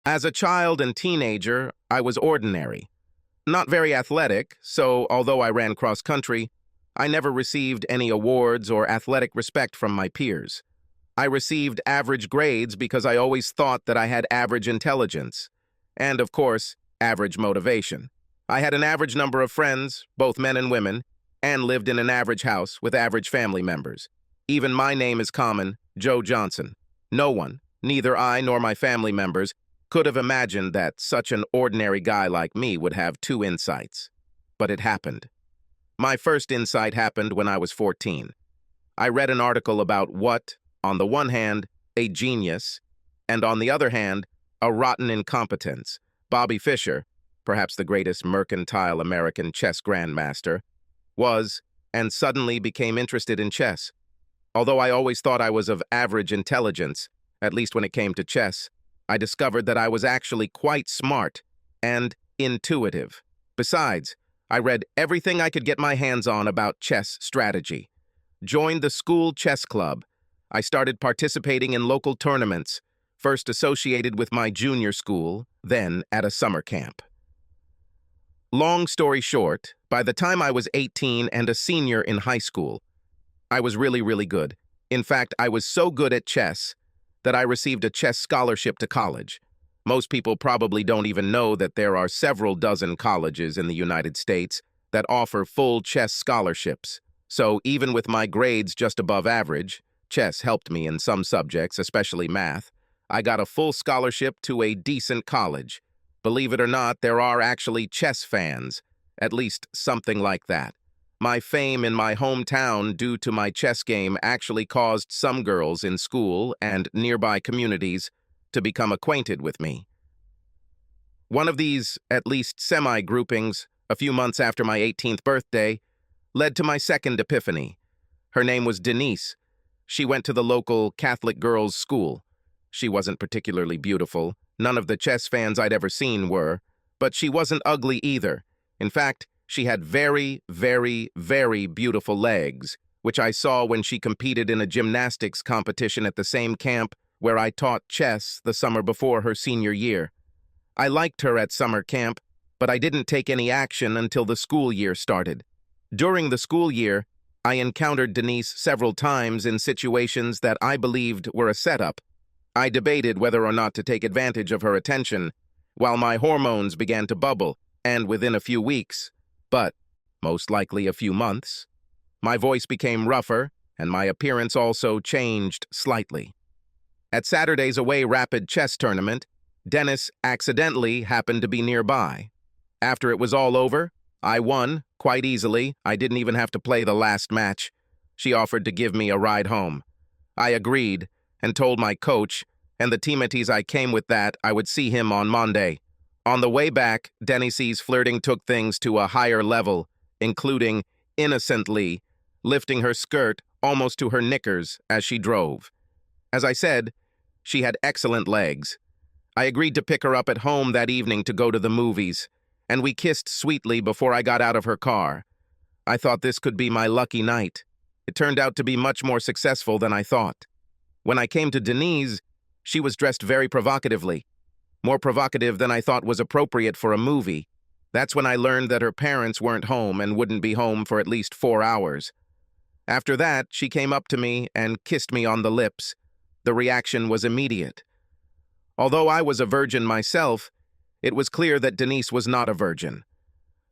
As a child and teenager, I was ordinary. Not very athletic, so although I ran cross-country, I never received any awards or athletic respect from my peers. I received average grades because I always thought that I had average intelligence. And, of course, average motivation. I had an average number of friends, both men and women, and lived in an average house with average family members. Even my name is common, Joe Johnson. No one, neither I nor my family members, could have imagined that such an ordinary guy like me would have two insights. But it happened. My first insight happened when I was 14. I read an article about what, on the one hand, a genius, and on the other hand, a rotten incompetence. Bobby Fischer, perhaps the greatest mercantile American chess grandmaster, was, and suddenly became interested in chess. Although I always thought I was of average intelligence, at least when it came to chess, I discovered that I was actually quite smart and intuitive. Besides, I read everything I could get my hands on about chess strategy. Joined the school chess club. I started participating in local tournaments, first associated with my junior school, then at a summer camp. Long story short, by the time I was 18 and a senior in high school, I was really good. In fact, I was so good at chess that I received a chess scholarship to college. Most people probably don't even know that there are several dozen colleges in the United States that offer full chess scholarships. So even with my grades just above average, chess helped me in some subjects, especially math, I got a full scholarship to a decent college. Believe it or not, there are actually chess fans, at least something like that. My fame in my hometown due to my chess game actually caused some girls in school and nearby communities to become acquainted with me. One of these, at least semi-groupings, a few months after my 18th birthday, led to my second epiphany. Her name was Denise. She went to the local Catholic girls' school. She wasn't particularly beautiful. None of the chess fans I'd ever seen were, but she wasn't ugly either. In fact, she had very beautiful legs, which I saw when she competed in a gymnastics competition at the same camp where I taught chess the summer before her senior year. I liked her at summer camp, but I didn't take any action until the school year started. During the school year, I encountered Denise several times in situations that I believed were a setup. I debated whether or not to take advantage of her attention, while my hormones began to bubble, and within a few weeks, but most likely a few months, my voice became rougher, and my appearance also changed slightly. At Saturday's away rapid chess tournament, Dennis accidentally happened to be nearby. After it was all over, I won, quite easily. I didn't even have to play the last match. She offered to give me a ride home. I agreed, and told my coach, and the teammates I came with that I would see him on Monday. On the way back, Denise's flirting took things to a higher level, including, innocently, lifting her skirt almost to her knickers as she drove. As I said, she had excellent legs. I agreed to pick her up at home that evening to go to the movies, and we kissed sweetly before I got out of her car. I thought this could be my lucky night. It turned out to be much more successful than I thought. When I came to Denise, she was dressed very provocatively. More provocative than I thought was appropriate for a movie. That's when I learned that her parents weren't home and wouldn't be home for at least 4 hours. After that, she came up to me and kissed me on the lips. The reaction was immediate. Although I was a virgin myself, it was clear that Denise was not a virgin.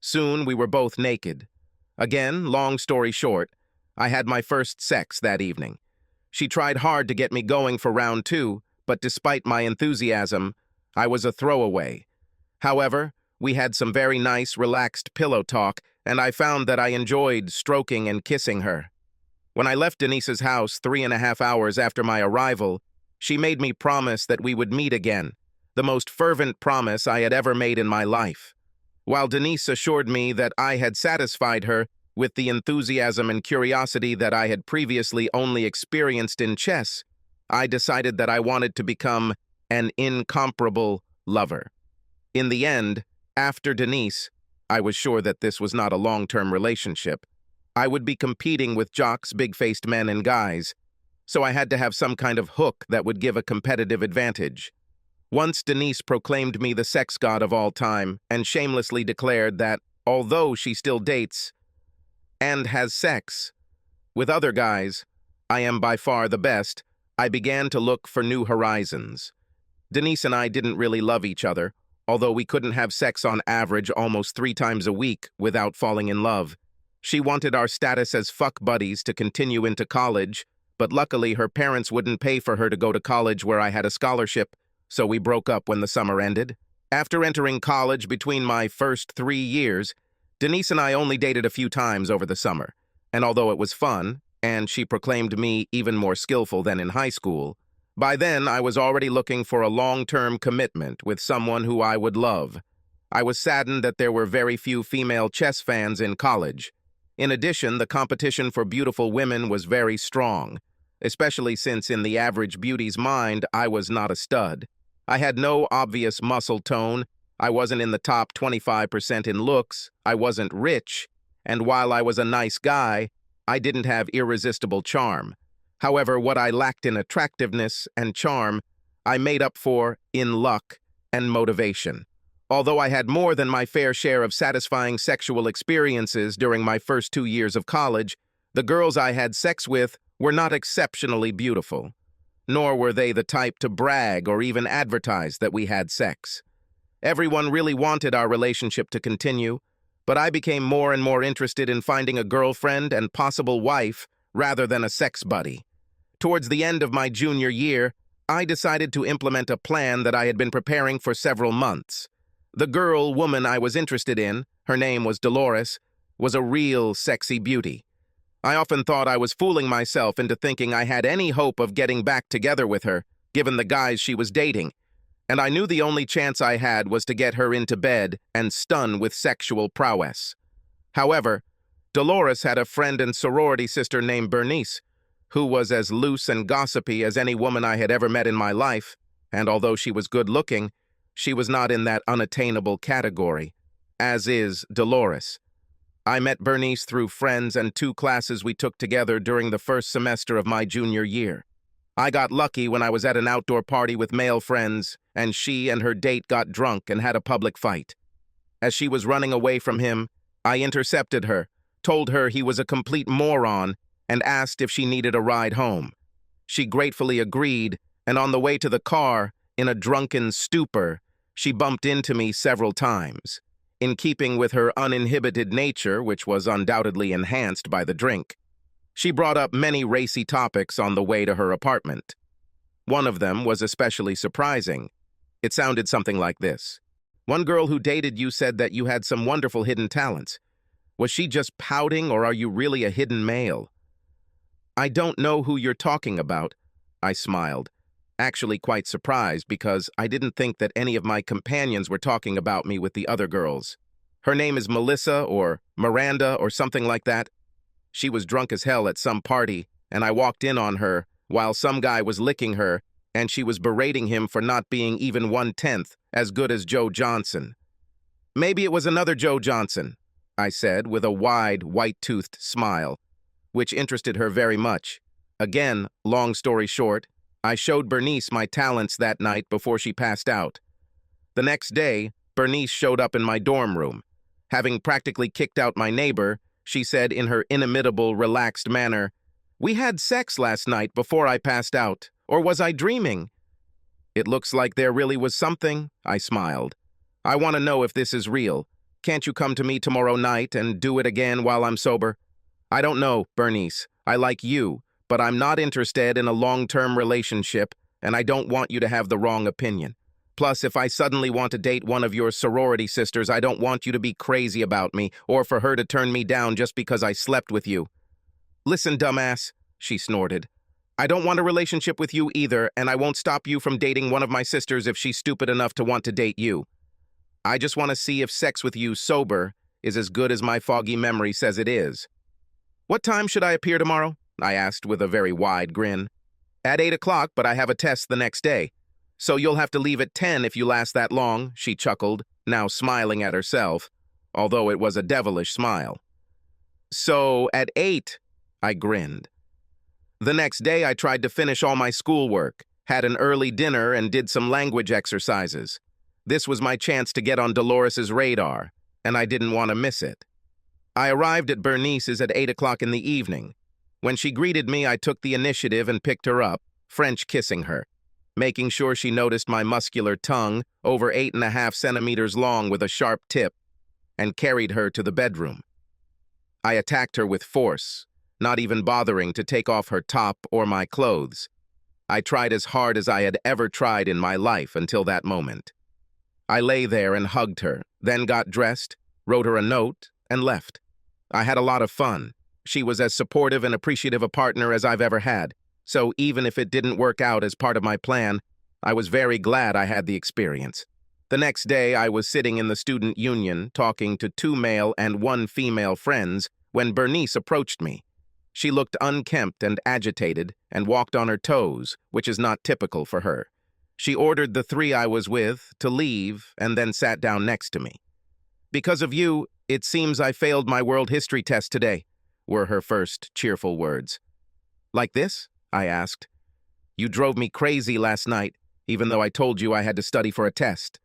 Soon we were both naked. Again, long story short, I had my first sex that evening. She tried hard to get me going for round 2, but despite my enthusiasm, I was a throwaway. However, we had some very nice, relaxed pillow talk, and I found that I enjoyed stroking and kissing her. When I left Denise's house 3.5 hours after my arrival, she made me promise that we would meet again, the most fervent promise I had ever made in my life. While Denise assured me that I had satisfied her with the enthusiasm and curiosity that I had previously only experienced in chess, I decided that I wanted to become an incomparable lover. In the end, after Denise, I was sure that this was not a long-term relationship. I would be competing with jocks, big-faced men and guys, so I had to have some kind of hook that would give a competitive advantage. Once Denise proclaimed me the sex god of all time and shamelessly declared that, although she still dates and has sex with other guys, I am by far the best. I began to look for new horizons. Denise and I didn't really love each other, although we couldn't have sex on average almost 3 times a week without falling in love. She wanted our status as fuck buddies to continue into college, but luckily her parents wouldn't pay for her to go to college where I had a scholarship, so we broke up when the summer ended. After entering college between my first 3 years, Denise and I only dated a few times over the summer, and although it was fun, and she proclaimed me even more skillful than in high school, by then I was already looking for a long-term commitment with someone who I would love. I was saddened that there were very few female chess fans in college. In addition, the competition for beautiful women was very strong, especially since in the average beauty's mind, I was not a stud. I had no obvious muscle tone, I wasn't in the top 25% in looks, I wasn't rich, and while I was a nice guy, I didn't have irresistible charm. However, what I lacked in attractiveness and charm, I made up for in luck and motivation. Although I had more than my fair share of satisfying sexual experiences during my first 2 years of college, the girls I had sex with were not exceptionally beautiful, nor were they the type to brag or even advertise that we had sex. Everyone really wanted our relationship to continue, but I became more and more interested in finding a girlfriend and possible wife rather than a sex buddy. Towards the end of my junior year, I decided to implement a plan that I had been preparing for several months. The woman I was interested in, her name was Dolores, was a real sexy beauty. I often thought I was fooling myself into thinking I had any hope of getting back together with her, given the guys she was dating, and I knew the only chance I had was to get her into bed and stun with sexual prowess. However, Dolores had a friend and sorority sister named Bernice, who was as loose and gossipy as any woman I had ever met in my life, and although she was good-looking, she was not in that unattainable category, as is Dolores. I met Bernice through friends and 2 classes we took together during the first semester of my junior year. I got lucky when I was at an outdoor party with male friends, and she and her date got drunk and had a public fight. As she was running away from him, I intercepted her, told her he was a complete moron, and asked if she needed a ride home. She gratefully agreed, and on the way to the car, in a drunken stupor, she bumped into me several times, in keeping with her uninhibited nature, which was undoubtedly enhanced by the drink. She brought up many racy topics on the way to her apartment. One of them was especially surprising. It sounded something like this. One girl who dated you said that you had some wonderful hidden talents. Was she just pouting, or are you really a hidden male? I don't know who you're talking about, I smiled, actually quite surprised because I didn't think that any of my companions were talking about me with the other girls. Her name is Melissa or Miranda or something like that. She was drunk as hell at some party, and I walked in on her while some guy was licking her, and she was berating him for not being even 1/10 as good as Joe Johnson. Maybe it was another Joe Johnson, I said with a wide, white-toothed smile, which interested her very much. Again, long story short, I showed Bernice my talents that night before she passed out. The next day, Bernice showed up in my dorm room. Having practically kicked out my neighbor, she said in her inimitable, relaxed manner, "We had sex last night before I passed out, or was I dreaming?" "It looks like there really was something," I smiled. "I want to know if this is real. Can't you come to me tomorrow night and do it again while I'm sober?" "I don't know, Bernice. I like you, but I'm not interested in a long-term relationship, and I don't want you to have the wrong opinion. Plus, if I suddenly want to date one of your sorority sisters, I don't want you to be crazy about me, or for her to turn me down just because I slept with you." "Listen, dumbass," she snorted. "I don't want a relationship with you either, and I won't stop you from dating one of my sisters if she's stupid enough to want to date you. I just want to see if sex with you sober is as good as my foggy memory says it is." "What time should I appear tomorrow?" I asked with a very wide grin. "At 8 o'clock, but I have a test the next day. So you'll have to leave at 10 if you last that long," she chuckled, now smiling at herself, although it was a devilish smile. "So, at 8, I grinned. The next day I tried to finish all my schoolwork, had an early dinner, and did some language exercises. This was my chance to get on Dolores's radar, and I didn't want to miss it. I arrived at Bernice's at 8 o'clock in the evening. When she greeted me, I took the initiative and picked her up, French kissing her, making sure she noticed my muscular tongue, over 8.5 centimeters long with a sharp tip, and carried her to the bedroom. I attacked her with force, not even bothering to take off her top or my clothes. I tried as hard as I had ever tried in my life until that moment. I lay there and hugged her, then got dressed, wrote her a note, and left. I had a lot of fun. She was as supportive and appreciative a partner as I've ever had, so even if it didn't work out as part of my plan, I was very glad I had the experience. The next day, I was sitting in the student union talking to 2 male and 1 female friends when Bernice approached me. She looked unkempt and agitated and walked on her toes, which is not typical for her. She ordered the 3 I was with to leave and then sat down next to me. "Because of you, it seems I failed my world history test today," were her first cheerful words. "Like this?" I asked. "You drove me crazy last night, even though I told you I had to study for a test.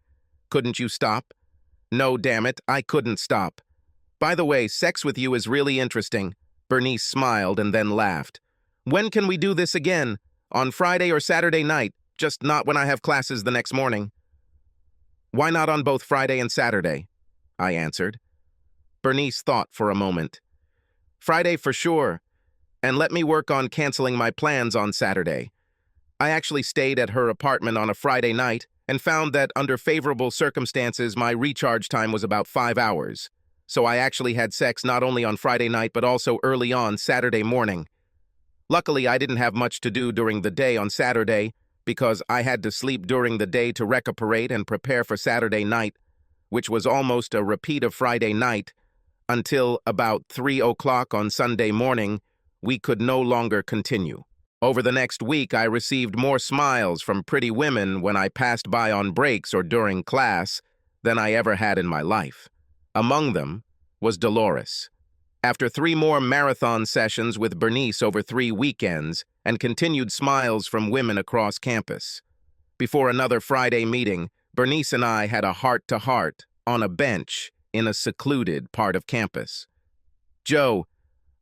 Couldn't you stop?" "No, damn it, I couldn't stop. By the way, sex with you is really interesting." Bernice smiled and then laughed. "When can we do this again? On Friday or Saturday night, just not when I have classes the next morning." "Why not on both Friday and Saturday?" I answered. Bernice thought for a moment. "Friday for sure, and let me work on canceling my plans on Saturday." I actually stayed at her apartment on a Friday night and found that under favorable circumstances my recharge time was about 5 hours. So I actually had sex not only on Friday night but also early on Saturday morning. Luckily, I didn't have much to do during the day on Saturday because I had to sleep during the day to recuperate and prepare for Saturday night, which was almost a repeat of Friday night, until about 3 o'clock on Sunday morning, we could no longer continue. Over the next week, I received more smiles from pretty women when I passed by on breaks or during class than I ever had in my life. Among them was Dolores. After 3 more marathon sessions with Bernice over 3 weekends and continued smiles from women across campus. Before another Friday meeting, Bernice and I had a heart-to-heart on a bench in a secluded part of campus. "Joe,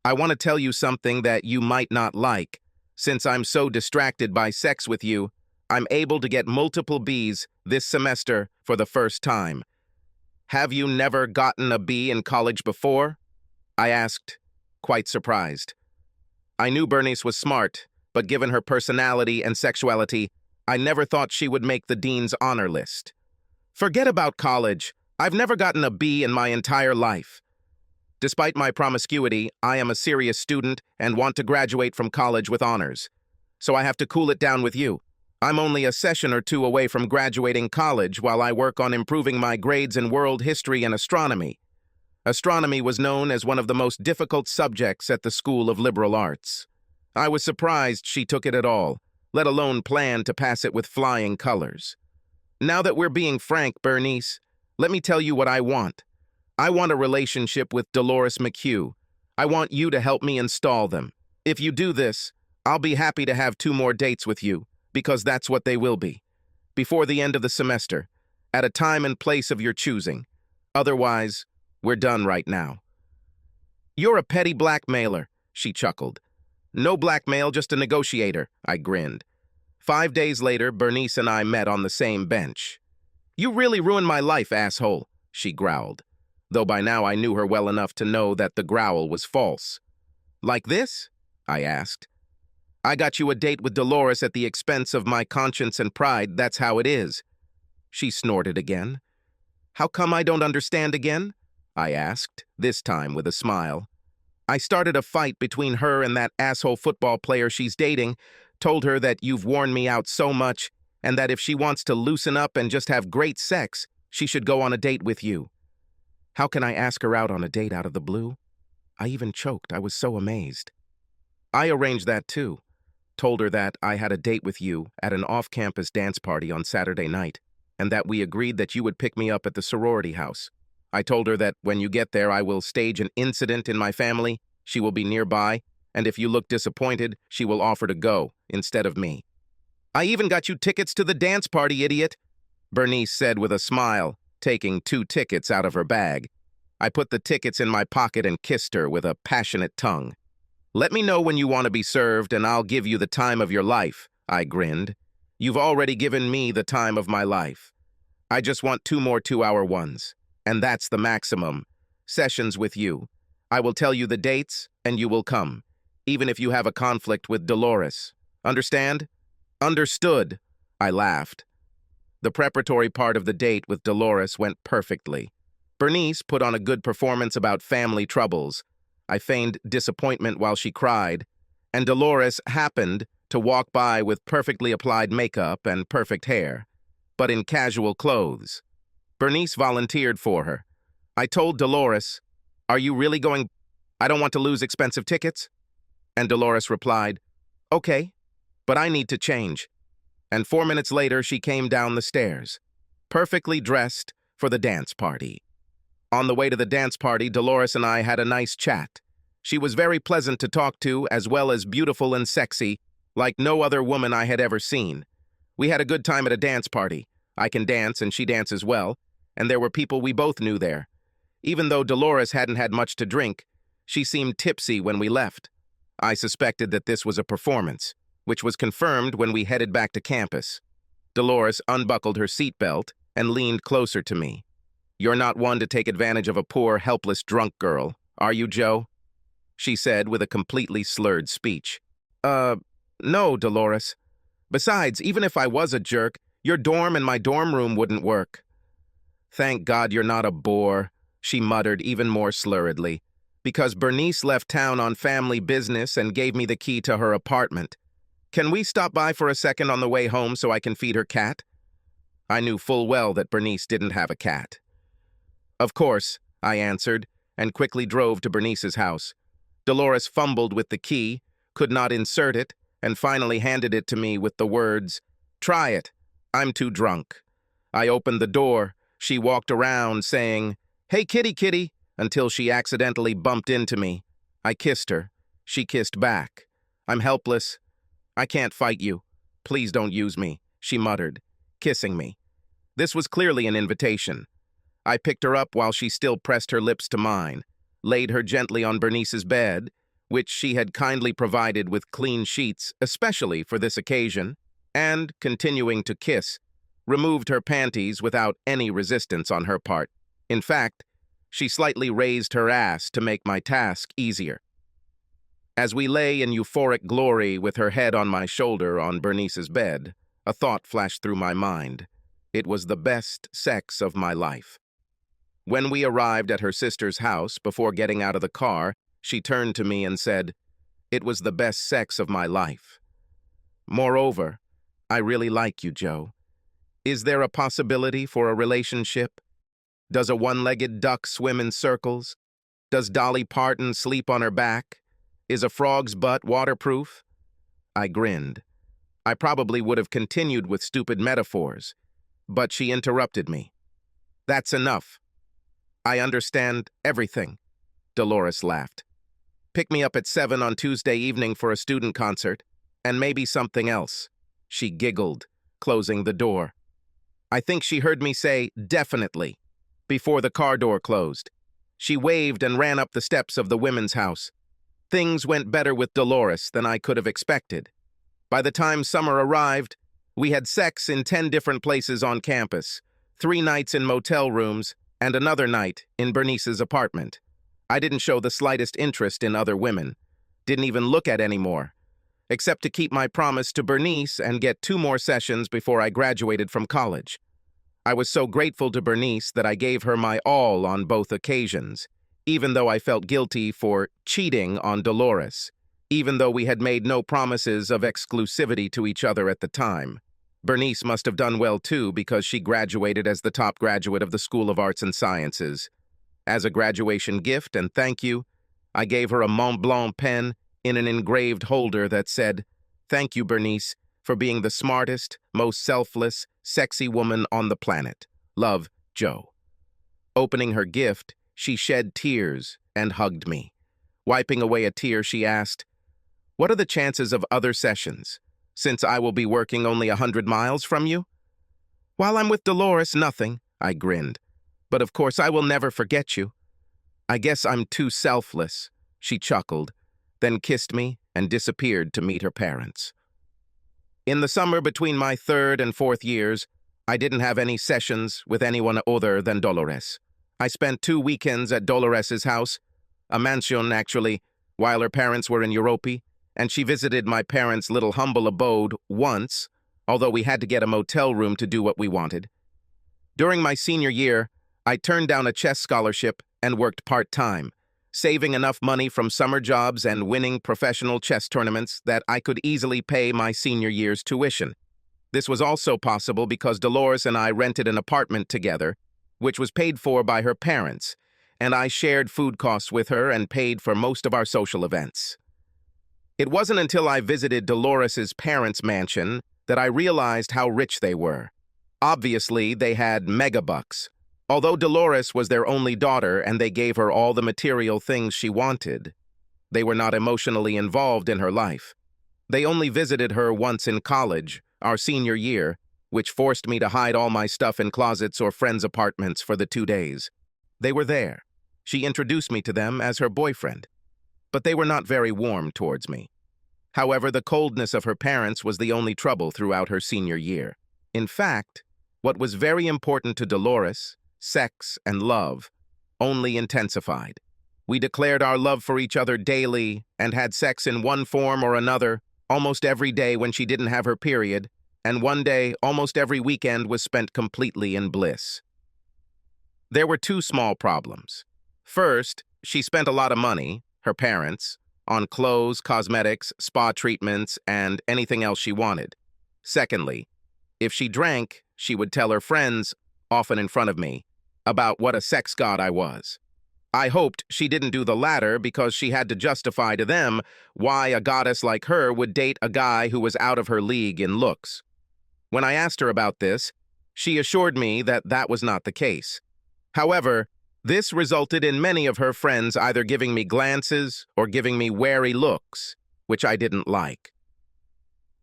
I want to tell you something that you might not like. Since I'm so distracted by sex with you, I'm able to get multiple B's this semester for the first time." "Have you never gotten a B in college before?" I asked, quite surprised. I knew Bernice was smart, but given her personality and sexuality, I never thought she would make the dean's honor list. "Forget about college. I've never gotten a B in my entire life. Despite my promiscuity, I am a serious student and want to graduate from college with honors. So I have to cool it down with you. I'm only a session or 2 away from graduating college while I work on improving my grades in world history and astronomy." Astronomy was known as one of the most difficult subjects at the School of Liberal Arts. I was surprised she took it at all, let alone plan to pass it with flying colors. "Now that we're being frank, Bernice, let me tell you what I want. I want a relationship with Dolores McHugh. I want you to help me install them. If you do this, I'll be happy to have 2 more dates with you, because that's what they will be. Before the end of the semester, at a time and place of your choosing. Otherwise, we're done right now." "You're a petty blackmailer," she chuckled. "No blackmail, just a negotiator," I grinned. 5 days later, Bernice and I met on the same bench. "You really ruined my life, asshole," she growled, though by now I knew her well enough to know that the growl was false. "Like this?" I asked. "I got you a date with Dolores at the expense of my conscience and pride, that's how it is." She snorted again. "How come I don't understand again?" I asked, this time with a smile. "I started a fight between her and that asshole football player she's dating, told her that you've worn me out so much, and that if she wants to loosen up and just have great sex, she should go on a date with you." How can I ask her out on a date out of the blue? I even choked. I was so amazed. "I arranged that too. Told her that I had a date with you at an off-campus dance party on Saturday night, and that we agreed that you would pick me up at the sorority house. I told her that when you get there, I will stage an incident in my family, she will be nearby, and if you look disappointed, she will offer to go instead of me." I even got you tickets to the dance party, idiot, Bernice said with a smile, taking 2 tickets out of her bag. I put the tickets in my pocket and kissed her with a passionate tongue. Let me know when you want to be served and I'll give you the time of your life, I grinned. You've already given me the time of my life. I just want 2 more 2-hour ones. And that's the maximum. Sessions with you. I will tell you the dates and you will come, even if you have a conflict with Dolores. Understand? Understood, I laughed. The preparatory part of the date with Dolores went perfectly. Bernice put on a good performance about family troubles. I feigned disappointment while she cried, and Dolores happened to walk by with perfectly applied makeup and perfect hair, but in casual clothes. Bernice volunteered for her. I told Dolores, "Are you really going? I don't want to lose expensive tickets." And Dolores replied, "Okay, but I need to change." And 4 minutes later, she came down the stairs, perfectly dressed for the dance party. On the way to the dance party, Dolores and I had a nice chat. She was very pleasant to talk to, as well as beautiful and sexy, like no other woman I had ever seen. We had a good time at a dance party. I can dance and she dances well, and there were people we both knew there. Even though Dolores hadn't had much to drink, she seemed tipsy when we left. I suspected that this was a performance, which was confirmed when we headed back to campus. Dolores unbuckled her seatbelt and leaned closer to me. "You're not one to take advantage of a poor, helpless drunk girl, are you, Joe?" she said with a completely slurred speech. No, Dolores. Besides, even if I was a jerk, your dorm and my dorm room wouldn't work." "Thank God you're not a bore," she muttered even more slurredly, "because Bernice left town on family business and gave me the key to her apartment. Can we stop by for a second on the way home so I can feed her cat?" I knew full well that Bernice didn't have a cat. "Of course," I answered, and quickly drove to Bernice's house. Dolores fumbled with the key, could not insert it, and finally handed it to me with the words, "Try it. I'm too drunk." I opened the door. She walked around saying, "Hey, kitty, kitty," until she accidentally bumped into me. I kissed her. She kissed back. "I'm helpless. I can't fight you. Please don't use me," she muttered, kissing me. This was clearly an invitation. I picked her up while she still pressed her lips to mine, laid her gently on Bernice's bed, which she had kindly provided with clean sheets, especially for this occasion, and, continuing to kiss, removed her panties without any resistance on her part. In fact, she slightly raised her ass to make my task easier. As we lay in euphoric glory with her head on my shoulder on Bernice's bed, a thought flashed through my mind. It was the best sex of my life. When we arrived at her sister's house, before getting out of the car, she turned to me and said, "It was the best sex of my life. Moreover, I really like you, Joe. Is there a possibility for a relationship? Does a one-legged duck swim in circles? Does Dolly Parton sleep on her back? Is a frog's butt waterproof?" I grinned. I probably would have continued with stupid metaphors, but she interrupted me. "That's enough. I understand everything," Dolores laughed. "Pick me up at 7 on Tuesday evening for a student concert, and maybe something else." She giggled, closing the door. I think she heard me say, "definitely," before the car door closed. She waved and ran up the steps of the women's house. Things went better with Dolores than I could have expected. By the time summer arrived, we had sex in 10 different places on campus, 3 nights in motel rooms, and another night in Bernice's apartment. I didn't show the slightest interest in other women, didn't even look at any more, except to keep my promise to Bernice and get 2 more sessions before I graduated from college. I was so grateful to Bernice that I gave her my all on both occasions, even though I felt guilty for cheating on Dolores, even though we had made no promises of exclusivity to each other at the time. Bernice must have done well too, because she graduated as the top graduate of the School of Arts and Sciences. As a graduation gift and thank you, I gave her a Mont Blanc pen in an engraved holder that said, "Thank you, Bernice, for being the smartest, most selfless, sexy woman on the planet. Love, Joe." Opening her gift, she shed tears and hugged me. Wiping away a tear, she asked, "What are the chances of other sessions? since I will be working only 100 miles from you? While I'm with Dolores, nothing, I grinned. But of course I will never forget you. I guess I'm too selfless, she chuckled, then kissed me and disappeared to meet her parents. In the summer between my 3rd and 4th years, I didn't have any sessions with anyone other than Dolores. I spent 2 weekends at Dolores's house, a mansion actually, while her parents were in Europe, and she visited my parents' little humble abode once, although we had to get a motel room to do what we wanted. During my senior year, I turned down a chess scholarship and worked part-time, saving enough money from summer jobs and winning professional chess tournaments that I could easily pay my senior year's tuition. This was also possible because Dolores and I rented an apartment together, which was paid for by her parents, and I shared food costs with her and paid for most of our social events. It wasn't until I visited Dolores's parents' mansion that I realized how rich they were. Obviously, they had megabucks. Although Dolores was their only daughter and they gave her all the material things she wanted, they were not emotionally involved in her life. They only visited her once in college, our senior year, which forced me to hide all my stuff in closets or friends' apartments for the 2 days. They were there. She introduced me to them as her boyfriend. But they were not very warm towards me. However, the coldness of her parents was the only trouble throughout her senior year. In fact, what was very important to Dolores, sex and love, only intensified. We declared our love for each other daily and had sex in one form or another almost every day when she didn't have her period, and one day almost every weekend was spent completely in bliss. There were 2 small problems. First, she spent a lot of money, her parents, on clothes, cosmetics, spa treatments, and anything else she wanted. Secondly, if she drank, she would tell her friends, often in front of me, about what a sex god I was. I hoped she didn't do the latter because she had to justify to them why a goddess like her would date a guy who was out of her league in looks. When I asked her about this, she assured me that that was not the case. However, this resulted in many of her friends either giving me glances or giving me wary looks, which I didn't like.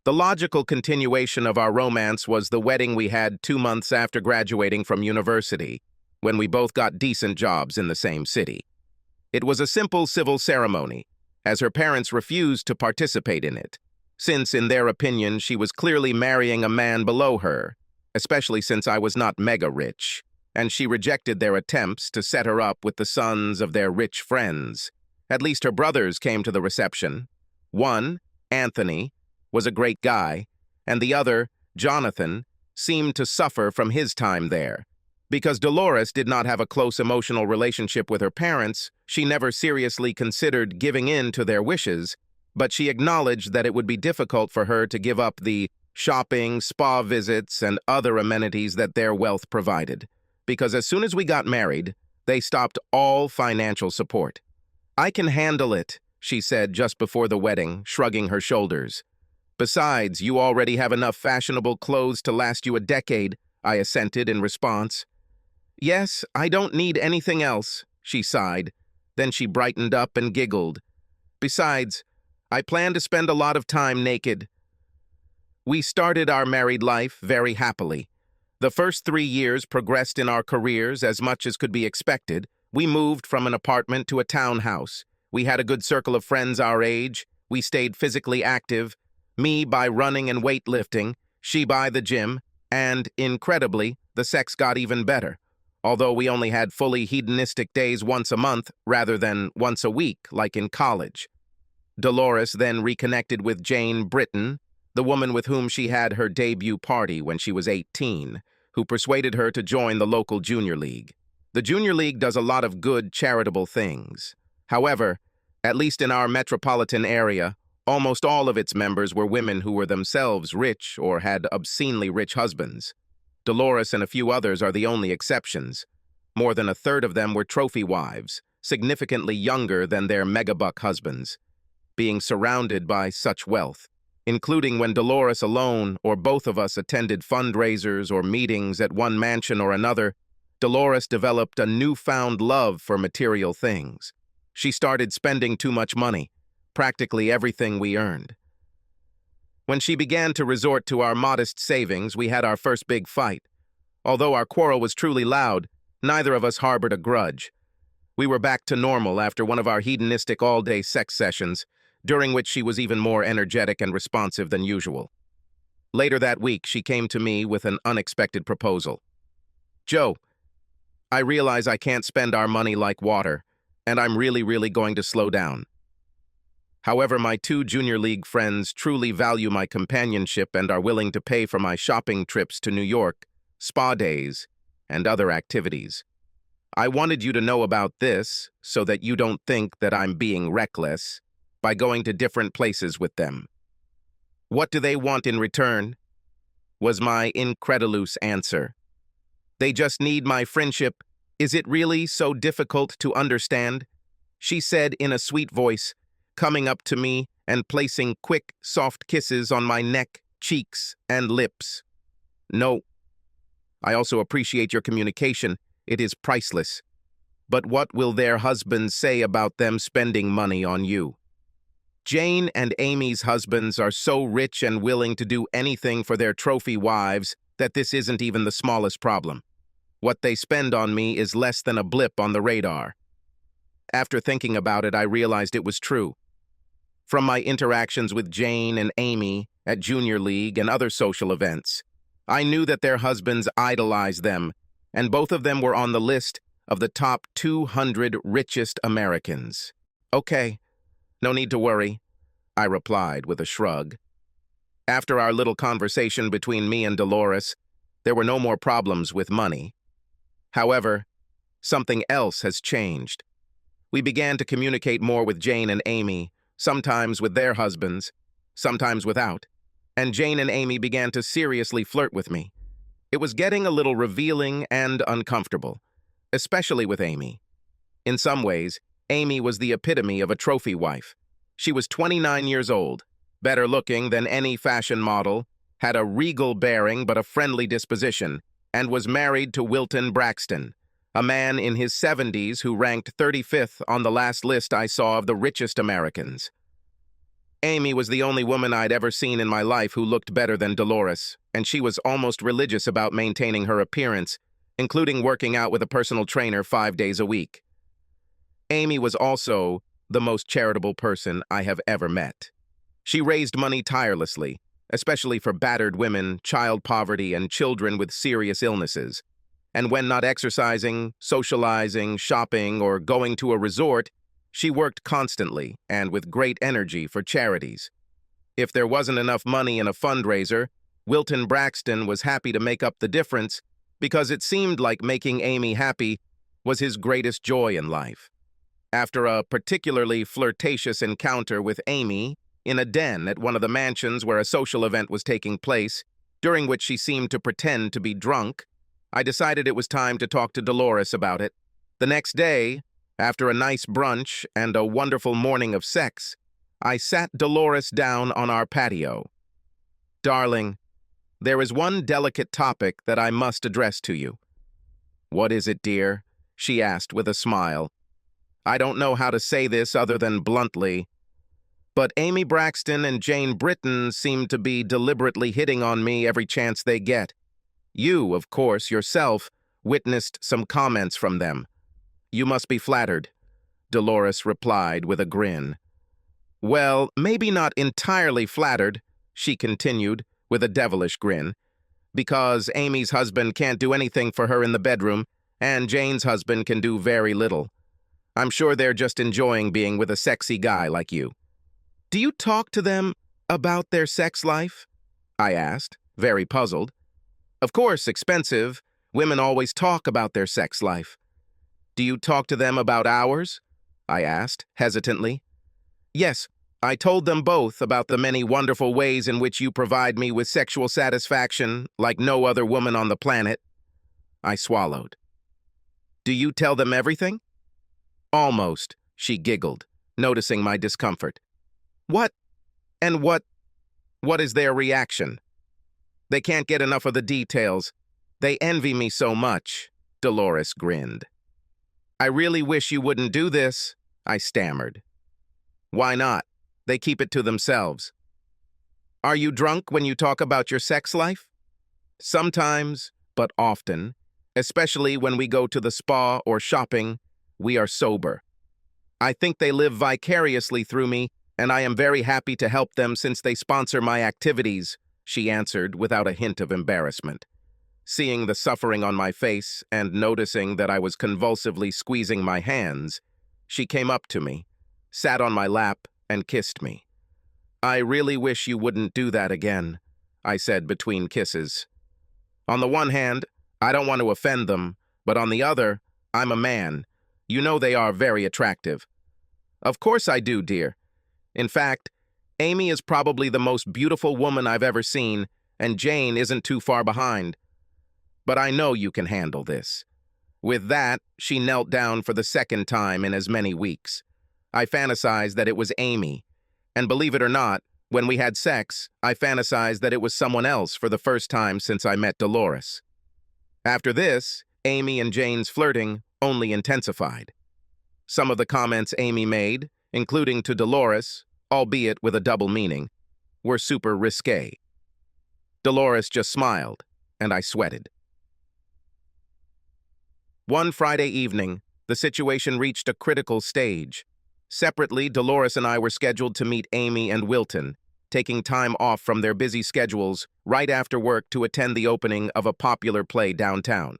The logical continuation of our romance was the wedding we had 2 months after graduating from university, when we both got decent jobs in the same city. It was a simple civil ceremony, as her parents refused to participate in it, since, in their opinion, she was clearly marrying a man below her, especially since I was not mega rich, and she rejected their attempts to set her up with the sons of their rich friends. At least her brothers came to the reception. One, Anthony, was a great guy, and the other, Jonathan, seemed to suffer from his time there. Because Dolores did not have a close emotional relationship with her parents, she never seriously considered giving in to their wishes, but she acknowledged that it would be difficult for her to give up the shopping, spa visits, and other amenities that their wealth provided. Because as soon as we got married, they stopped all financial support. "I can handle it," she said just before the wedding, shrugging her shoulders. "Besides, you already have enough fashionable clothes to last you a decade," I assented in response. "Yes, I don't need anything else," she sighed. Then she brightened up and giggled. "Besides, I plan to spend a lot of time naked." We started our married life very happily. The first 3 years progressed in our careers as much as could be expected. We moved from an apartment to a townhouse. We had a good circle of friends our age. We stayed physically active, me by running and weightlifting, she by the gym, and, incredibly, the sex got even better, although we only had fully hedonistic days once a month rather than once a week, like in college. Dolores then reconnected with Jane Britton, the woman with whom she had her debut party when she was 18, who persuaded her to join the local junior league. The junior league does a lot of good charitable things. However, at least in our metropolitan area, almost all of its members were women who were themselves rich or had obscenely rich husbands. Dolores and a few others are the only exceptions. More than a third of them were trophy wives, significantly younger than their megabuck husbands. Being surrounded by such wealth, including when Dolores alone or both of us attended fundraisers or meetings at one mansion or another, Dolores developed a newfound love for material things. She started spending too much money, practically everything we earned. When she began to resort to our modest savings, we had our first big fight. Although our quarrel was truly loud, neither of us harbored a grudge. We were back to normal after one of our hedonistic all-day sex sessions, during which she was even more energetic and responsive than usual. Later that week, she came to me with an unexpected proposal. "Joe, I realize I can't spend our money like water, and I'm really going to slow down. However, my 2 junior league friends truly value my companionship and are willing to pay for my shopping trips to New York, spa days, and other activities. I wanted you to know about this so that you don't think that I'm being reckless by going to different places with them." "What do they want in return?" was my incredulous answer. "They just need my friendship. Is it really so difficult to understand?" she said in a sweet voice, coming up to me and placing quick, soft kisses on my neck, cheeks, and lips. "No. I also appreciate your communication. It is priceless. But what will their husbands say about them spending money on you?" Jane and Amy's husbands are so rich and willing to do anything for their trophy wives that this isn't even the smallest problem. What they spend on me is less than a blip on the radar. After thinking about it, I realized it was true. From my interactions with Jane and Amy at Junior League and other social events, I knew that their husbands idolized them, and both of them were on the list of the top 200 richest Americans. "Okay, no need to worry," I replied with a shrug. After our little conversation between me and Dolores, there were no more problems with money. However, something else has changed. We began to communicate more with Jane and Amy, sometimes with their husbands, sometimes without, and Jane and Amy began to seriously flirt with me. It was getting a little revealing and uncomfortable, especially with Amy. In some ways, Amy was the epitome of a trophy wife. She was 29 years old, better looking than any fashion model, had a regal bearing but a friendly disposition, and was married to Wilton Braxton, a man in his 70s who ranked 35th on the last list I saw of the richest Americans. Amy was the only woman I'd ever seen in my life who looked better than Dolores, and she was almost religious about maintaining her appearance, including working out with a personal trainer 5 days a week. Amy was also the most charitable person I have ever met. She raised money tirelessly, especially for battered women, child poverty, and children with serious illnesses. And when not exercising, socializing, shopping, or going to a resort, she worked constantly and with great energy for charities. If there wasn't enough money in a fundraiser, Wilton Braxton was happy to make up the difference because it seemed like making Amy happy was his greatest joy in life. After a particularly flirtatious encounter with Amy in a den at one of the mansions where a social event was taking place, during which she seemed to pretend to be drunk, I decided it was time to talk to Dolores about it. The next day, after a nice brunch and a wonderful morning of sex, I sat Dolores down on our patio. "Darling, there is one delicate topic that I must address to you." "What is it, dear?" she asked with a smile. "I don't know how to say this other than bluntly, but Amy Braxton and Jane Britton seem to be deliberately hitting on me every chance they get. You, of course, yourself, witnessed some comments from them. You must be flattered," Dolores replied with a grin. "Well, maybe not entirely flattered," she continued with a devilish grin, "because Amy's husband can't do anything for her in the bedroom, and Jane's husband can do very little. I'm sure they're just enjoying being with a sexy guy like you." "Do you talk to them about their sex life?" I asked, very puzzled. "Of course, expensive. Women always talk about their sex life." "Do you talk to them about ours?" I asked, hesitantly. "Yes, I told them both about the many wonderful ways in which you provide me with sexual satisfaction like no other woman on the planet." I swallowed. "Do you tell them everything?" "Almost," she giggled, noticing my discomfort. "What? And what is their reaction?" "They can't get enough of the details. They envy me so much," Dolores grinned. "I really wish you wouldn't do this," I stammered. "Why not? They keep it to themselves." Are you drunk when you talk about your sex life? Sometimes, but often, especially when we go to the spa or shopping, we are sober. I think they live vicariously through me, and I am very happy to help them since they sponsor my activities, she answered without a hint of embarrassment. Seeing the suffering on my face and noticing that I was convulsively squeezing my hands, she came up to me, sat on my lap, and kissed me. I really wish you wouldn't do that again, I said between kisses. On the one hand, I don't want to offend them, but on the other, I'm a man. You know they are very attractive. Of course I do, dear. In fact, Amy is probably the most beautiful woman I've ever seen, and Jane isn't too far behind. But I know you can handle this. With that, she knelt down for the second time in as many weeks. I fantasized that it was Amy. And believe it or not, when we had sex, I fantasized that it was someone else for the first time since I met Dolores. After this, Amy and Jane's flirting only intensified. Some of the comments Amy made, including to Dolores, albeit with a double meaning, were super risque. Dolores just smiled, and I sweated. One Friday evening, the situation reached a critical stage. Separately, Dolores and I were scheduled to meet Amy and Wilton, taking time off from their busy schedules right after work to attend the opening of a popular play downtown.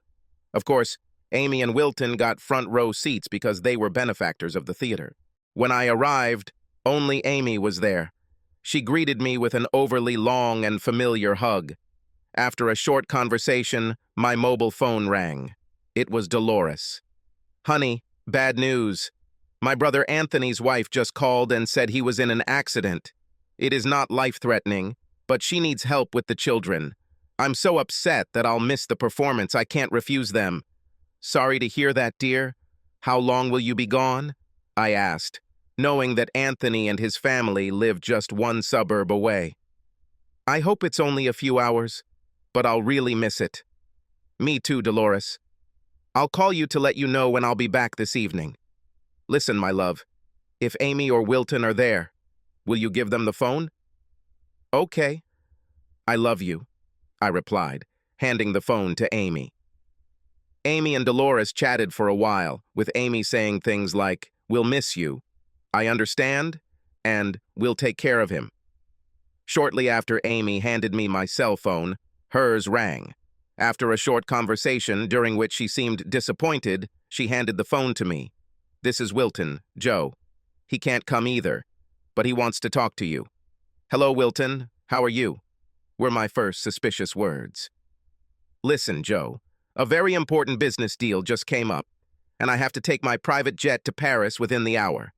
Of course, Amy and Wilton got front row seats because they were benefactors of the theater. When I arrived, only Amy was there. She greeted me with an overly long and familiar hug. After a short conversation, my mobile phone rang. It was Dolores. "Honey, bad news. My brother Anthony's wife just called and said he was in an accident. It is not life-threatening, but she needs help with the children. I'm so upset that I'll miss the performance I can't refuse them." "Sorry to hear that, dear. How long will you be gone?" I asked, knowing that Anthony and his family live just one suburb away. "I hope it's only a few hours, but I'll really miss it." "Me too, Dolores. I'll call you to let you know when I'll be back this evening. Listen, my love, if Amy or Wilton are there, will you give them the phone?" "Okay. I love you," I replied, handing the phone to Amy. Amy and Dolores chatted for a while, with Amy saying things like, "We'll miss you," "I understand," and "We'll take care of him." Shortly after Amy handed me my cell phone, hers rang. After a short conversation during which she seemed disappointed, she handed the phone to me. "This is Wilton, Joe. He can't come either, but he wants to talk to you." "Hello, Wilton. How are you?" were my first suspicious words. "Listen, Joe, a very important business deal just came up, and I have to take my private jet to Paris within the hour.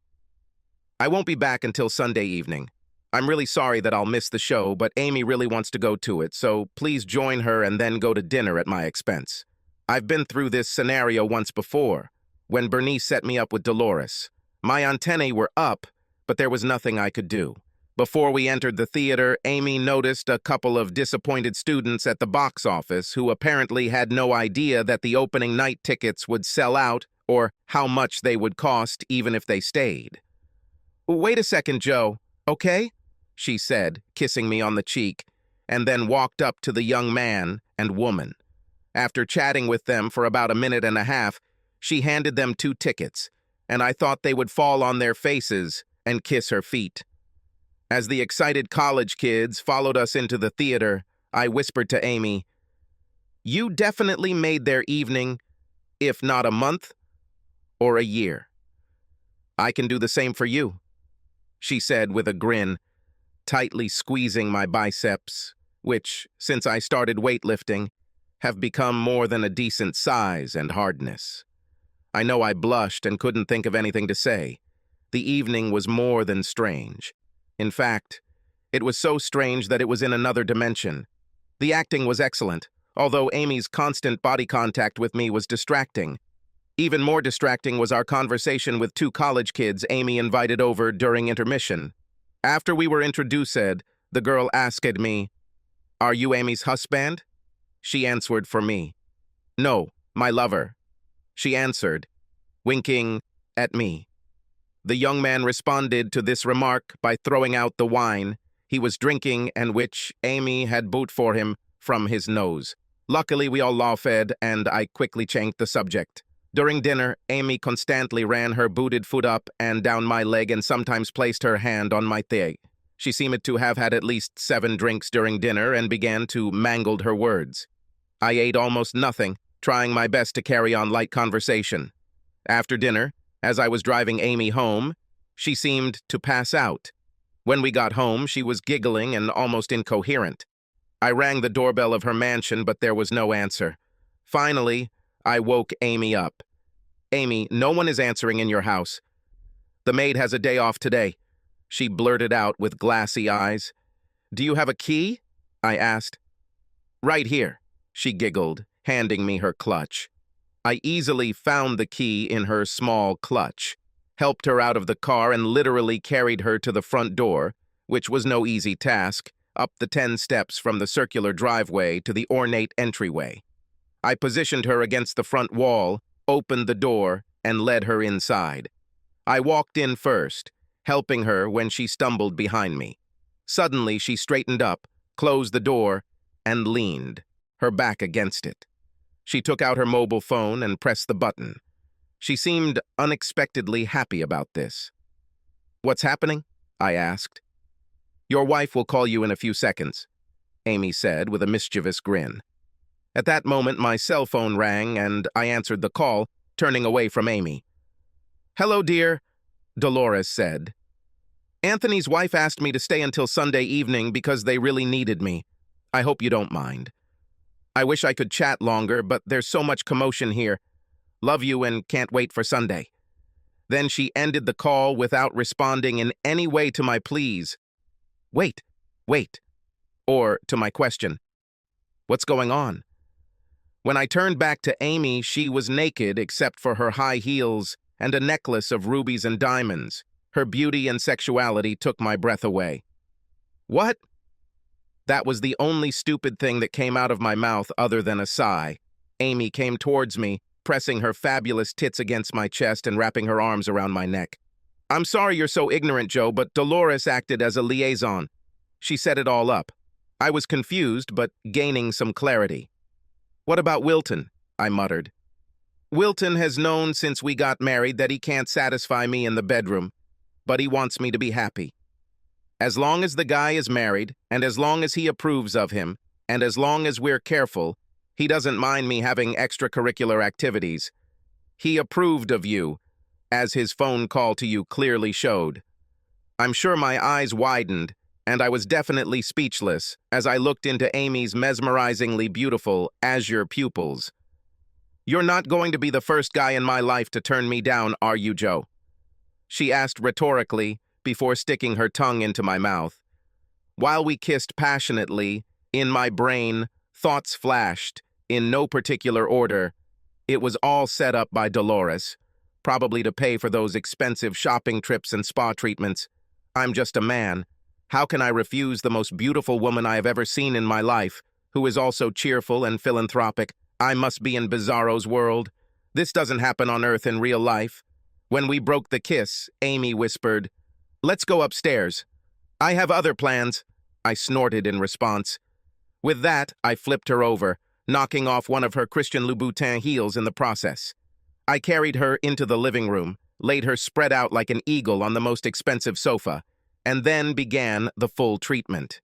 I won't be back until Sunday evening. I'm really sorry that I'll miss the show, but Amy really wants to go to it, so please join her and then go to dinner at my expense. I've been through this scenario once before, when Bernice set me up with Dolores. My antennae were up, but there was nothing I could do. Before we entered the theater, Amy noticed a couple of disappointed students at the box office who apparently had no idea that the opening night tickets would sell out or how much they would cost even if they stayed. "Wait a second, Joe, okay?" she said, kissing me on the cheek, and then walked up to the young man and woman. After chatting with them for about a minute and a half, she handed them 2 tickets, and I thought they would fall on their faces and kiss her feet. As the excited college kids followed us into the theater, I whispered to Amy, "You definitely made their evening, if not a month or a year." "I can do the same for you," she said with a grin, tightly squeezing my biceps, which, since I started weightlifting, have become more than a decent size and hardness. I know I blushed and couldn't think of anything to say. The evening was more than strange. In fact, it was so strange that it was in another dimension. The acting was excellent, although Amy's constant body contact with me was distracting. Even more distracting was our conversation with 2 college kids Amy invited over during intermission. After we were introduced, the girl asked me, "Are you Amy's husband?" She answered for me. "No, my lover," she answered, winking at me. The young man responded to this remark by throwing out the wine. he was drinking and which Amy had booed for him from his nose. Luckily, we all laughed, and I quickly changed the subject. During dinner, Amy constantly ran her booted foot up and down my leg and sometimes placed her hand on my thigh. She seemed to have had at least 7 drinks during dinner and began to mangle her words. I ate almost nothing, trying my best to carry on light conversation. After dinner, as I was driving Amy home, she seemed to pass out. When we got home, she was giggling and almost incoherent. I rang the doorbell of her mansion, but there was no answer. Finally, I woke Amy up. "Amy, no one is answering in your house. The maid has a day off today," she blurted out with glassy eyes. "Do you have a key?" I asked. "Right here," she giggled, handing me her clutch. I easily found the key in her small clutch, helped her out of the car, and literally carried her to the front door, which was no easy task, up the 10 steps from the circular driveway to the ornate entryway. I positioned her against the front wall, opened the door, and led her inside. I walked in first, helping her when she stumbled behind me. Suddenly, she straightened up, closed the door, and leaned, her back against it. She took out her mobile phone and pressed the button. She seemed unexpectedly happy about this. "What's happening?" I asked. "Your wife will call you in a few seconds," Amy said with a mischievous grin. At that moment, my cell phone rang, and I answered the call, turning away from Amy. "Hello, dear," Dolores said. "Anthony's wife asked me to stay until Sunday evening because they really needed me. I hope you don't mind. I wish I could chat longer, but there's so much commotion here. Love you and can't wait for Sunday." Then she ended the call without responding in any way to my pleas. Wait, or to my question. What's going on? When I turned back to Amy, she was naked except for her high heels and a necklace of rubies and diamonds. Her beauty and sexuality took my breath away. "What?" That was the only stupid thing that came out of my mouth other than a sigh. Amy came towards me, pressing her fabulous tits against my chest and wrapping her arms around my neck. "I'm sorry you're so ignorant, Joe, but Dolores acted as a liaison. She set it all up." I was confused, but gaining some clarity. "What about Wilton?" I muttered. "Wilton has known since we got married that he can't satisfy me in the bedroom, but he wants me to be happy. As long as the guy is married, and as long as he approves of him, and as long as we're careful, he doesn't mind me having extracurricular activities. He approved of you, as his phone call to you clearly showed." I'm sure my eyes widened, and I was definitely speechless as I looked into Amy's mesmerizingly beautiful azure pupils. "You're not going to be the first guy in my life to turn me down, are you, Joe?" she asked rhetorically before sticking her tongue into my mouth. While we kissed passionately, in my brain, thoughts flashed, in no particular order. It was all set up by Dolores, probably to pay for those expensive shopping trips and spa treatments. I'm just a man. How can I refuse the most beautiful woman I have ever seen in my life, who is also cheerful and philanthropic? I must be in Bizarro's world. This doesn't happen on Earth in real life. When we broke the kiss, Amy whispered, "Let's go upstairs." "I have other plans," I snorted in response. With that, I flipped her over, knocking off one of her Christian Louboutin heels in the process. I carried her into the living room, laid her spread out like an eagle on the most expensive sofa, and then began the full treatment.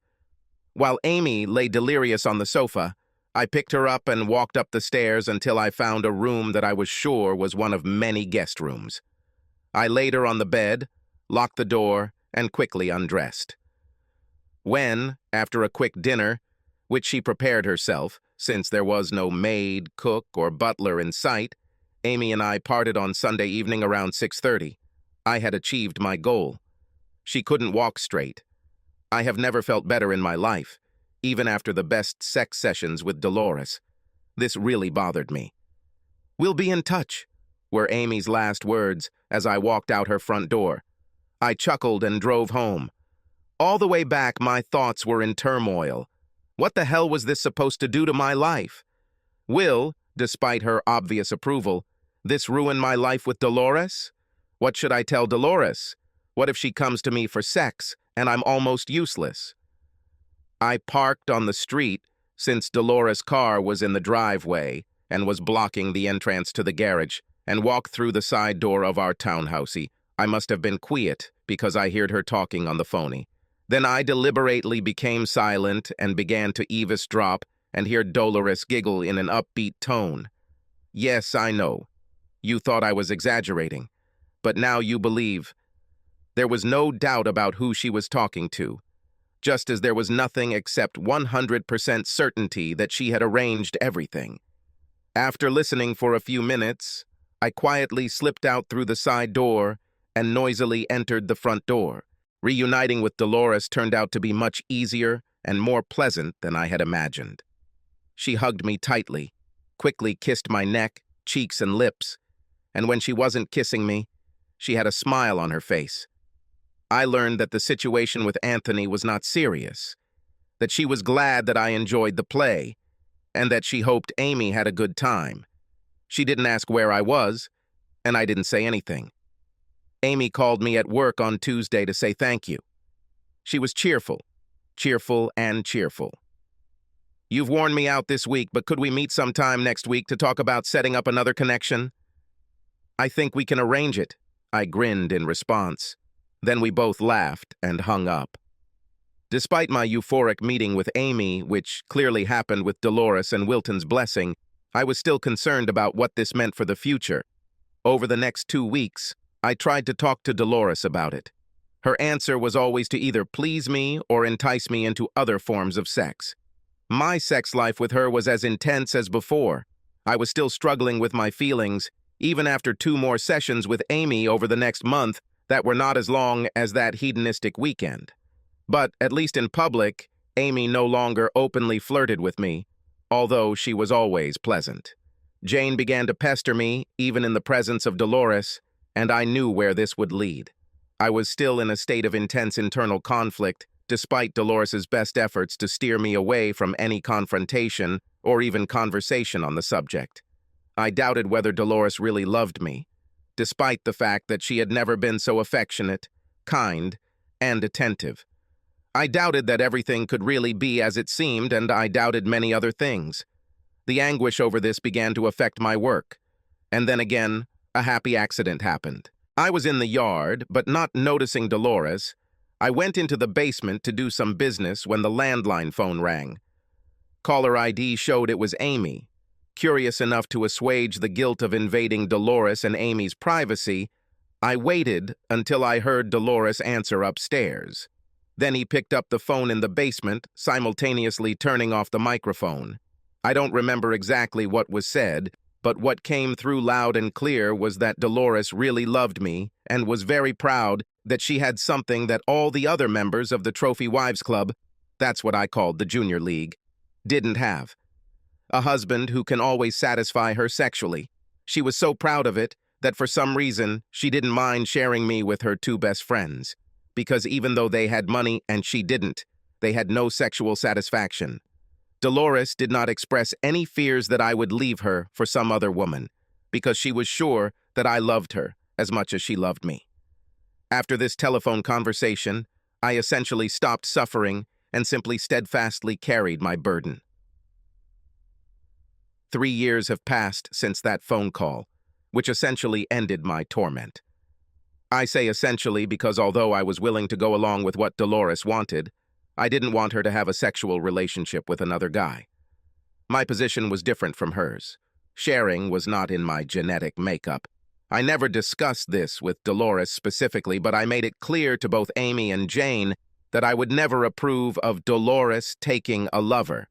While Amy lay delirious on the sofa, I picked her up and walked up the stairs until I found a room that I was sure was one of many guest rooms. I laid her on the bed, locked the door, and quickly undressed. When, after a quick dinner, which she prepared herself, since there was no maid, cook, or butler in sight, Amy and I parted on Sunday evening around 6:30. I had achieved my goal. She couldn't walk straight. I have never felt better in my life, even after the best sex sessions with Dolores. This really bothered me. "We'll be in touch," were Amy's last words as I walked out her front door. I chuckled and drove home. All the way back, my thoughts were in turmoil. What the hell was this supposed to do to my life? Will, despite her obvious approval, this ruin my life with Dolores? What should I tell Dolores? What if she comes to me for sex and I'm almost useless? I parked on the street since Dolores' car was in the driveway and was blocking the entrance to the garage, and walked through the side door of our townhousey. I must have been quiet because I heard her talking on the phony. Then I deliberately became silent and began to eavesdrop and hear Dolores giggle in an upbeat tone. Yes, I know. You thought I was exaggerating, but now you believe. There was no doubt about who she was talking to, just as there was nothing except 100% certainty that she had arranged everything. After listening for a few minutes, I quietly slipped out through the side door and noisily entered the front door. Reuniting with Dolores turned out to be much easier and more pleasant than I had imagined. She hugged me tightly, quickly kissed my neck, cheeks, and lips, and when she wasn't kissing me, she had a smile on her face. I learned that the situation with Anthony was not serious, that she was glad that I enjoyed the play, and that she hoped Amy had a good time. She didn't ask where I was, and I didn't say anything. Amy called me at work on Tuesday to say thank you. She was cheerful and cheerful. You've worn me out this week, but could we meet sometime next week to talk about setting up another connection? I think we can arrange it, I grinned in response. Then we both laughed and hung up. Despite my euphoric meeting with Amy, which clearly happened with Dolores and Wilton's blessing, I was still concerned about what this meant for the future. Over the next 2 weeks, I tried to talk to Dolores about it. Her answer was always to either please me or entice me into other forms of sex. My sex life with her was as intense as before. I was still struggling with my feelings, even after 2 more sessions with Amy over the next month that were not as long as that hedonistic weekend. But, at least in public, Amy no longer openly flirted with me, although she was always pleasant. Jane began to pester me, even in the presence of Dolores, and I knew where this would lead. I was still in a state of intense internal conflict, despite Dolores's best efforts to steer me away from any confrontation or even conversation on the subject. I doubted whether Dolores really loved me, despite the fact that she had never been so affectionate, kind, and attentive. I doubted that everything could really be as it seemed, and I doubted many other things. The anguish over this began to affect my work, and then again, a happy accident happened. I was in the yard, but not noticing Dolores. I went into the basement to do some business when the landline phone rang. Caller ID showed it was Amy. Curious enough to assuage the guilt of invading Dolores and Amy's privacy, I waited until I heard Dolores answer upstairs. Then he picked up the phone in the basement, simultaneously turning off the microphone. I don't remember exactly what was said, but what came through loud and clear was that Dolores really loved me and was very proud that she had something that all the other members of the Trophy Wives Club, that's what I called the Junior League, didn't have. A husband who can always satisfy her sexually. She was so proud of it that for some reason she didn't mind sharing me with her 2 best friends, because even though they had money and she didn't, they had no sexual satisfaction. Dolores did not express any fears that I would leave her for some other woman, because she was sure that I loved her as much as she loved me. After this telephone conversation, I essentially stopped suffering and simply steadfastly carried my burden. 3 years have passed since that phone call, which essentially ended my torment. I say essentially because although I was willing to go along with what Dolores wanted, I didn't want her to have a sexual relationship with another guy. My position was different from hers. Sharing was not in my genetic makeup. I never discussed this with Dolores specifically, but I made it clear to both Amy and Jane that I would never approve of Dolores taking a lover.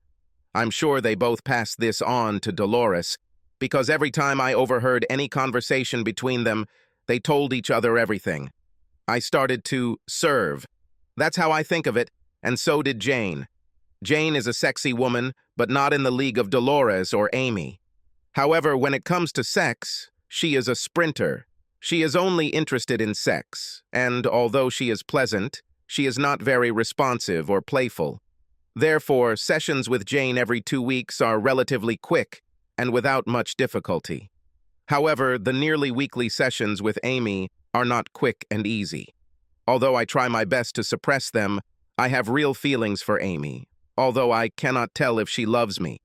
I'm sure they both passed this on to Dolores, because every time I overheard any conversation between them, they told each other everything. I started to serve. That's how I think of it, and so did Jane. Jane is a sexy woman, but not in the league of Dolores or Amy. However, when it comes to sex, she is a sprinter. She is only interested in sex, and although she is pleasant, she is not very responsive or playful. Therefore, sessions with Jane every 2 weeks are relatively quick and without much difficulty. However, the nearly weekly sessions with Amy are not quick and easy. Although I try my best to suppress them, I have real feelings for Amy, although I cannot tell if she loves me,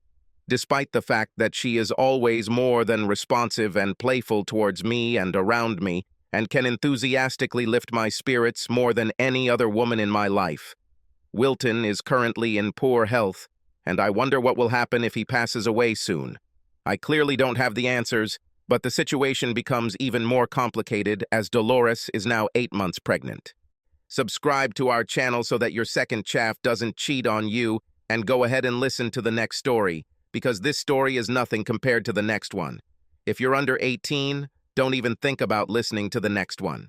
despite the fact that she is always more than responsive and playful towards me and around me, and can enthusiastically lift my spirits more than any other woman in my life. Wilton is currently in poor health, and I wonder what will happen if he passes away soon. I clearly don't have the answers, but the situation becomes even more complicated as Dolores is now 8 months pregnant. Subscribe to our channel so that your second chaff doesn't cheat on you, and go ahead and listen to the next story, because this story is nothing compared to the next one. If you're under 18, don't even think about listening to the next one.